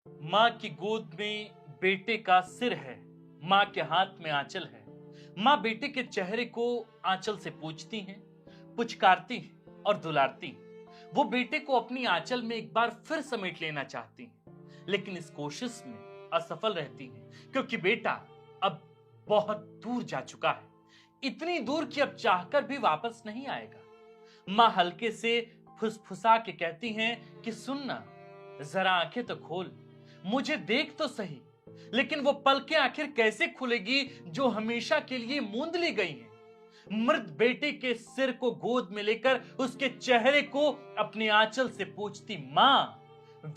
माँ की गोद में बेटे का सिर है, माँ के हाथ में आंचल है। माँ बेटे के चेहरे को आंचल से पूछती हैं, पुचकारती हैं और दुलारती हैं। वो बेटे को अपनी आंचल में एक बार फिर समेट लेना चाहती हैं, लेकिन इस कोशिश में असफल रहती हैं, क्योंकि बेटा अब बहुत दूर जा चुका है, इतनी दूर कि अब चाहकर भी वापस नहीं आएगा। माँ हल्के से फुसफुसा के कहती हैं कि सुनना, जरा आंखें तो खोल, मुझे देख तो सही। लेकिन वो पलकें आखिर कैसे खुलेगी जो हमेशा के लिए मूंद ली गई हैं। मृत बेटे के सिर को गोद में लेकर उसके चेहरे को अपने आंचल से पूछती मां,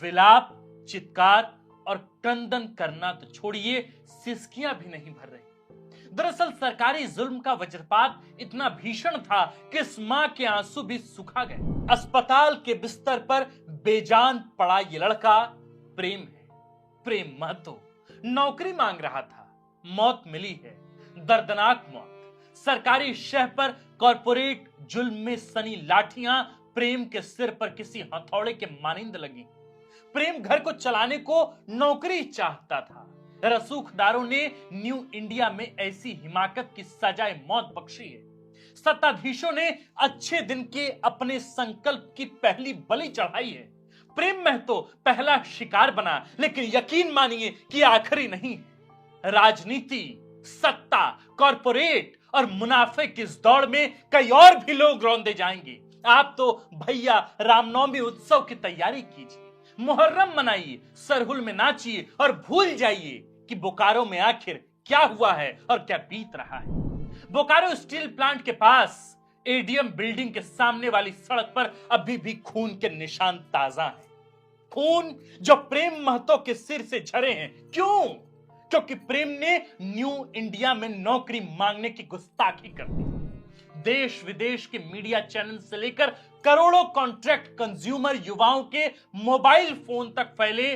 विलाप, चित्कार और क्रंदन करना तो छोड़िए, सिसकियां भी नहीं भर रही। दरअसल सरकारी जुल्म का वज्रपात इतना भीषण था कि इस मां के आंसू भी सुखा गए। अस्पताल के बिस्तर पर बेजान पड़ा ये लड़का प्रेम है। प्रेम महतो नौकरी मांग रहा था, मौत मिली है, दर्दनाक मौत। सरकारी शह पर कॉर्पोरेट जुल्म में सनी लाठियां प्रेम के सिर पर किसी हथौड़े के मानिंद लगी। प्रेम घर को चलाने को नौकरी चाहता था। रसूखदारों ने न्यू इंडिया में ऐसी हिमाकत की सजाए मौत बख्शी है। सत्ताधीशों ने अच्छे दिन के अपने संकल्प की पहली बलि चढ़ाई है। प्रेम महतो पहला शिकार बना, लेकिन यकीन मानिए कि आखिरी नहीं। राजनीति, सत्ता, कॉर्पोरेट और मुनाफे की इस दौड़ में कई और भी लोग रौंदे जाएंगे। आप तो भैया रामनवमी उत्सव की तैयारी कीजिए, मुहर्रम मनाइए, सरहुल में नाचिए और भूल जाइए कि बोकारो में आखिर क्या हुआ है और क्या बीत रहा है। बोकारो स्टील प्लांट के पास एडीएम बिल्डिंग के सामने वाली सड़क पर अभी भी खून के निशान ताजा हैं। खून जो प्रेम महतो के सिर से झरे हैं। क्यों? क्योंकि प्रेम ने न्यू इंडिया में नौकरी मांगने की गुस्ताखी कर दी। देश विदेश के मीडिया चैनल से लेकर करोड़ों कॉन्ट्रैक्ट कंज्यूमर युवाओं के मोबाइल फोन तक फैले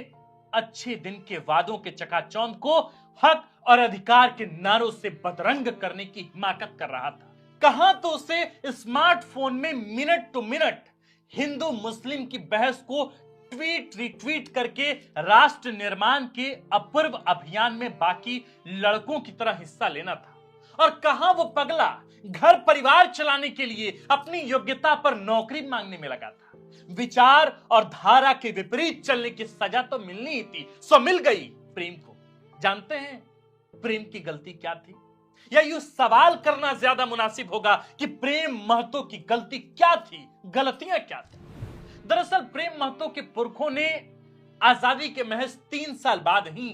अच्छे दिन के वादों के चकाचौंध को हक और अधिकार के नारों से बदरंग करने की हिमाकत कर रहा था। कहां तो उसे स्मार्टफोन में मिनट टू मिनट हिंदू मुस्लिम की बहस को ट्वीट रिट्वीट करके राष्ट्र निर्माण के अपूर्व अभियान में बाकी लड़कों की तरह हिस्सा लेना था, और कहां वो पगला घर परिवार चलाने के लिए अपनी योग्यता पर नौकरी मांगने में लगा था। विचार और धारा के विपरीत चलने की सजा तो मिलनी ही थी, सो मिल गई प्रेम को। जानते हैं प्रेम की गलती क्या थी? या यूं सवाल करना ज्यादा मुनासिब होगा कि प्रेम महतो की गलती क्या थी, गलतियां क्या थी। दरअसल प्रेम महतो के पुरखों ने आजादी के महज 3 साल बाद ही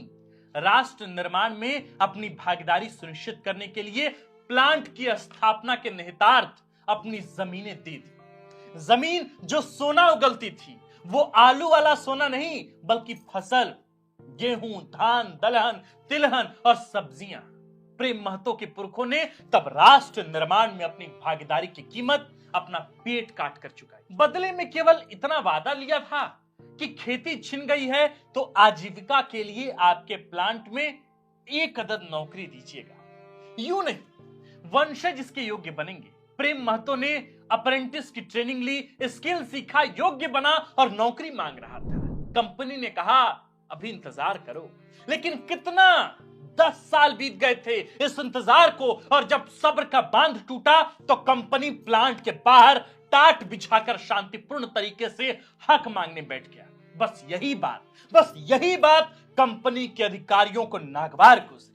राष्ट्र निर्माण में अपनी भागीदारी सुनिश्चित करने के लिए प्लांट की स्थापना के निहितार्थ अपनी जमीनें दी थी। जमीन जो सोना उगलती थी, वो आलू वाला सोना नहीं, बल्कि फसल, गेहूं, धान, दलहन, तिलहन और सब्जियां। प्रेम महतो के पुरखों ने तब राष्ट्र निर्माण में अपनी भागीदारी की कीमत अपना पेट काट कर चुकाई। बदले में केवल इतना वादा लिया था कि खेती छिन गई है तो आजीविका के लिए आपके प्लांट में 1 अदद नौकरी दीजिएगा। यूं नहीं, वंशज इसके योग्य बनेंगे। प्रेम महतो ने अप्रेंटिस की ट्रेनिंग ली, स्किल सीखा, योग्य बना और नौकरी मांग रहा था। कंपनी ने कहा अभी इंतजार करो, लेकिन कितना 10 साल बीत गए थे इस इंतजार को, और जब सब्र का बांध टूटा तो कंपनी प्लांट के बाहर टाट बिछाकर शांतिपूर्ण तरीके से हक मांगने बैठ गया। बस यही बात कंपनी के अधिकारियों को नागवार गुजरी।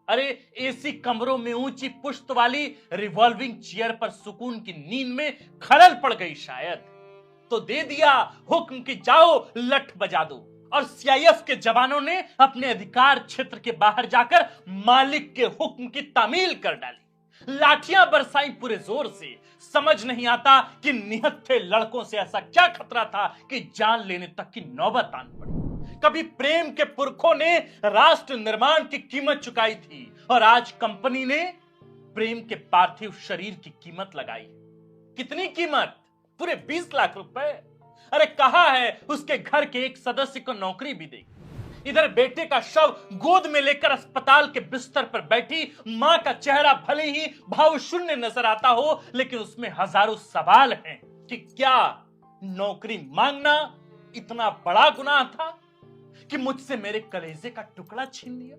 अरे एसी कमरों में ऊंची पुश्त वाली रिवॉल्विंग चेयर पर सुकून की नींद में खलल पड़ गई शायद, तो दे दिया हुक्म कि जाओ लठ बजा दो। और सीआईएफ के जवानों ने अपने अधिकार क्षेत्र के बाहर जाकर मालिक के हुक्म की तामील कर डाली। लाठियां बरसाई पूरे जोर से। समझ नहीं आता कि निहत्थे लड़कों से ऐसा क्या खतरा था कि जान लेने तक की नौबत आन पड़ी। कभी प्रेम के पुरखों ने राष्ट्र निर्माण की कीमत चुकाई थी, और आज कंपनी ने प्रेम के पार्थिव शरीर की कीमत लगाई। कितनी कीमत? पूरे 20 लाख रुपए। अरे कहा है उसके घर के एक सदस्य को नौकरी भी देगी। इधर बेटे का शव गोद में लेकर अस्पताल के बिस्तर पर बैठी मां का चेहरा भले ही भाव शून्य नजर आता हो, लेकिन उसमें हजारों सवाल हैं कि क्या नौकरी मांगना इतना बड़ा गुनाह था? कि मुझसे मेरे कलेजे का टुकड़ा छीन लिया?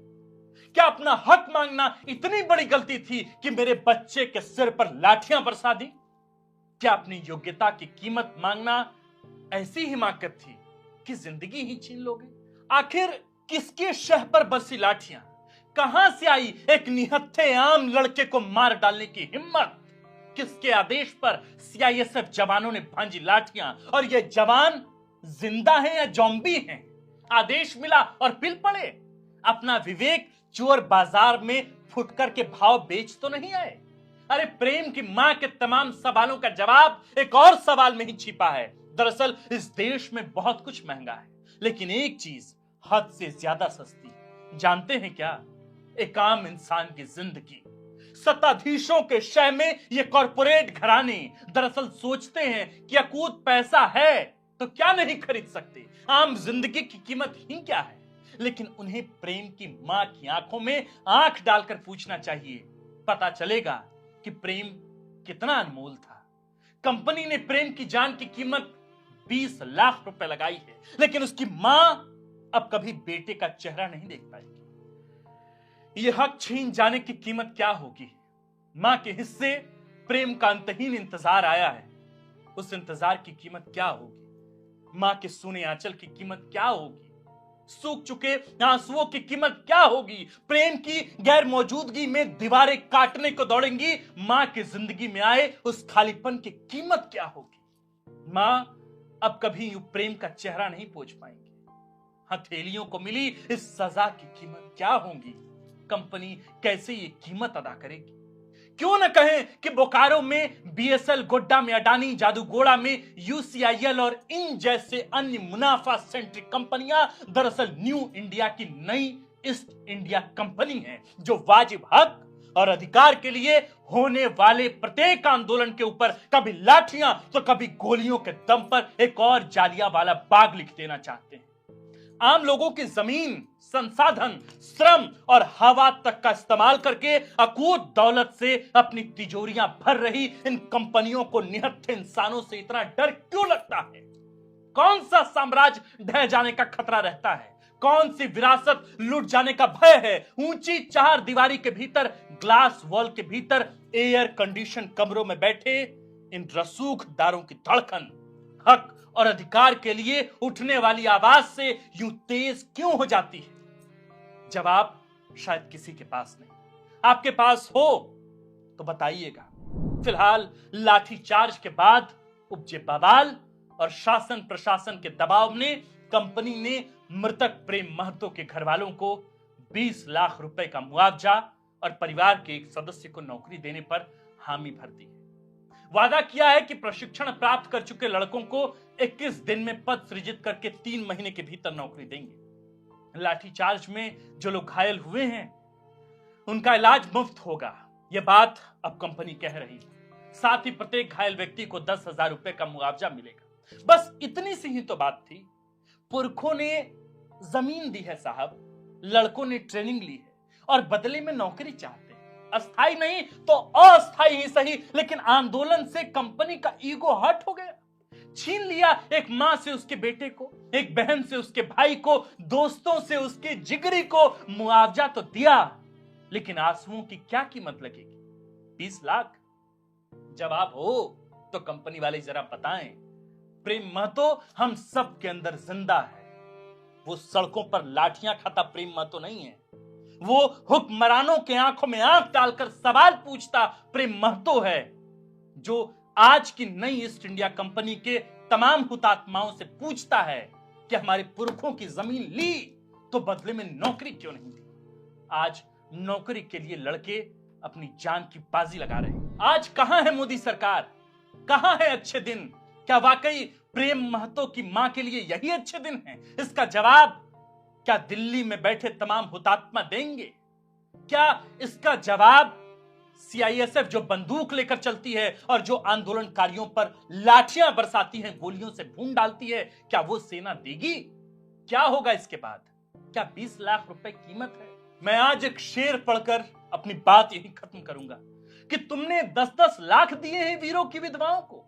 क्या अपना हक मांगना इतनी बड़ी गलती थी कि मेरे बच्चे के सिर पर लाठियां बरसा दी? क्या अपनी योग्यता की कीमत मांगना ऐसी हिमाकत थी कि जिंदगी ही छीन लोगे? आखिर किसके शह पर बरसी लाठियां? कहां से आई एक निहत्थे आम लड़के को मार डालने की हिम्मत? किसके आदेश पर सीआईएसएफ जवानों ने भांजी लाठियां? और ये जवान जिंदा हैं या जॉम्बी हैं? आदेश मिला और पिल पड़े? अपना विवेक चोर बाजार में फुटकर के भाव बेच तो नहीं आए? अरे प्रेम की मां के तमाम सवालों का जवाब एक और सवाल में ही छिपा है। दरअसल इस देश में बहुत कुछ महंगा है, लेकिन एक चीज हद से ज्यादा सस्ती। जानते हैं क्या? एक आम इंसान की जिंदगी। सत्ताधीशों के शह में ये कॉरपोरेट घराने दरअसल सोचते हैं कि अकूत पैसा है तो क्या नहीं खरीद सकते। आम जिंदगी की कीमत ही क्या है? लेकिन उन्हें प्रेम की मां की आंखों में आंख डालकर पूछना चाहिए, पता चलेगा कि प्रेम कितना अनमोल था। कंपनी ने प्रेम की जान की कीमत 20 लाख रुपए लगाई है, लेकिन उसकी मां अब कभी बेटे का चेहरा नहीं देख पाएगी। यह हक छीन जाने की कीमत क्या होगी? मां के हिस्से प्रेम का अंतहीन इंतजार आया है, उस इंतजार की कीमत क्या होगी? मां के सूने आंचल की कीमत क्या होगी? सूख चुके आंसुओं की कीमत क्या होगी? प्रेम की गैर मौजूदगी में दीवारें काटने को दौड़ेंगी, मां की जिंदगी में आए उस खालीपन की कीमत क्या होगी? मां अब कभी यूं प्रेम का चेहरा नहीं पोंछ पाएंगी। हथेलियों को मिली इस सजा की कीमत क्या होगी? कंपनी कैसे ये कीमत अदा करेगी? क्यों न कहें कि बोकारो में बीएसएल, गोड्डा में अडानी, जादूगोड़ा में यूसीआईएल और इन जैसे अन्य मुनाफा सेंट्रिक कंपनियां दरअसल न्यू इंडिया की नई ईस्ट इंडिया कंपनी है, जो वाजिब हक और अधिकार के लिए होने वाले प्रत्येक आंदोलन के ऊपर कभी लाठियां तो कभी गोलियों के दम पर एक और जालियांवाला बाग लिख देना चाहते हैं। आम लोगों की जमीन, संसाधन, श्रम और हवा तक का इस्तेमाल करके अकूत दौलत से अपनी तिजोरियां भर रही इन कंपनियों को निहत्थे इंसानों से इतना डर क्यों लगता है? कौन सा साम्राज्य ढह जाने का खतरा रहता है? कौन सी विरासत लूट जाने का भय है? ऊंची चार दीवारी के भीतर, ग्लास वॉल के भीतर, एयर कंडीशन कमरों में बैठे इन रसूखदारों की धड़कन हक और अधिकार के लिए उठने वाली आवाज से यूं तेज क्यों हो जाती है? जवाब शायद किसी के पास नहीं। आपके पास हो तो बताइएगा। फिलहाल लाठीचार्ज के बाद उपजे बवाल और शासन प्रशासन के दबाव ने कंपनी ने मृतक प्रेम महतो के घर वालों को 20 लाख रुपए का मुआवजा और परिवार के एक सदस्य को नौकरी देने पर हामी भर दी है। वादा किया है कि प्रशिक्षण प्राप्त कर चुके लड़कों को 21 दिन में पद सृजित करके 3 महीने के भीतर नौकरी देंगे। लाठीचार्ज में जो लोग घायल हुए हैं उनका इलाज मुफ्त होगा, यह बात अब कंपनी कह रही है। साथ ही प्रत्येक घायल व्यक्ति को 10,000 रुपए का मुआवजा मिलेगा। बस इतनी सी ही तो बात थी। पुरखों ने जमीन दी है साहब, लड़कों ने ट्रेनिंग ली है और बदले में नौकरी चाहते हैं। अस्थाई नहीं तो अस्थाई ही सही, लेकिन आंदोलन से कंपनी का ईगो हर्ट हो गया। छीन लिया एक मां से उसके बेटे को, एक बहन से उसके भाई को, दोस्तों से उसके जिगरी को। मुआवजा तो दिया, लेकिन आंसुओं की क्या कीमत लगेगी? 20 लाख? जवाब हो तो कंपनी वाले जरा बताएं। प्रेम महतो हम सब के अंदर जिंदा है। वो सड़कों पर लाठियां खाता प्रेम महतो नहीं है। वो हुक्मरानों के आंखों में आंख डालकर सवाल पूछता प्रेम महतो है, जो आज की नई ईस्ट इंडिया कंपनी के तमाम हुतात्माओं से पूछता है कि हमारे पुरखों की जमीन ली तो बदले में नौकरी क्यों नहीं दी? आज नौकरी के लिए लड़के अपनी जान की बाजी लगा रहे हैं। आज कहां है मोदी सरकार? कहां है अच्छे दिन? क्या वाकई प्रेम महतो की मां के लिए यही अच्छे दिन हैं? इसका जवाब क्या दिल्ली में बैठे तमाम हुतात्मा देंगे? क्या इसका जवाब सीआईएसएफ जो बंदूक लेकर चलती है और जो आंदोलनकारियों पर लाठियां बरसाती है, गोलियों से भून डालती है, क्या वो सेना देगी? क्या होगा इसके बाद? क्या 20 लाख रुपए कीमत है? मैं आज एक शेर पढ़कर अपनी बात यही खत्म करूंगा कि तुमने 10-10 लाख दिए हैं वीरों की विधवाओं को।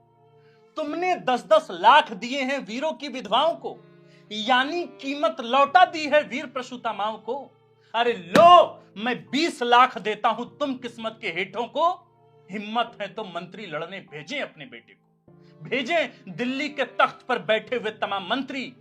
तुमने 10-10 लाख दिए हैं वीरों की विधवाओं को। यानी कीमत लौटा दी है वीर प्रसूता को। अरे लो, मैं 20 लाख देता हूं तुम किस्मत के हेठों को। हिम्मत है तो मंत्री लड़ने भेजें अपने बेटे को। भेजें दिल्ली के तख्त पर बैठे हुए तमाम मंत्री,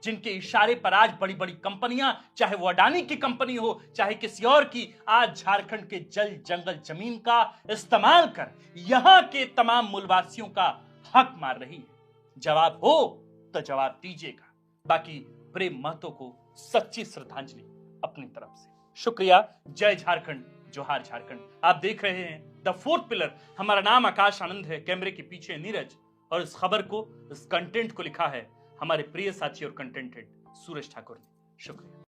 जिनके इशारे पर आज बड़ी बड़ी कंपनियां, चाहे वो अडानी की कंपनी हो चाहे किसी और की, आज झारखंड के जल जंगल जमीन का इस्तेमाल कर यहां के तमाम मूलवासियों का हक मार रही है। जवाब हो तो जवाब दीजिएगा। बाकी प्रेम महतो को सच्ची श्रद्धांजलि अपनी तरफ से। शुक्रिया। जय झारखंड, जोहार झारखंड। आप देख रहे हैं द फोर्थ पिलर। हमारा नाम आकाश आनंद है, कैमरे के पीछे नीरज, और इस खबर को, इस कंटेंट को लिखा है हमारे प्रिय साथी और कंटेंट हेड सूरज ठाकुर ने। शुक्रिया।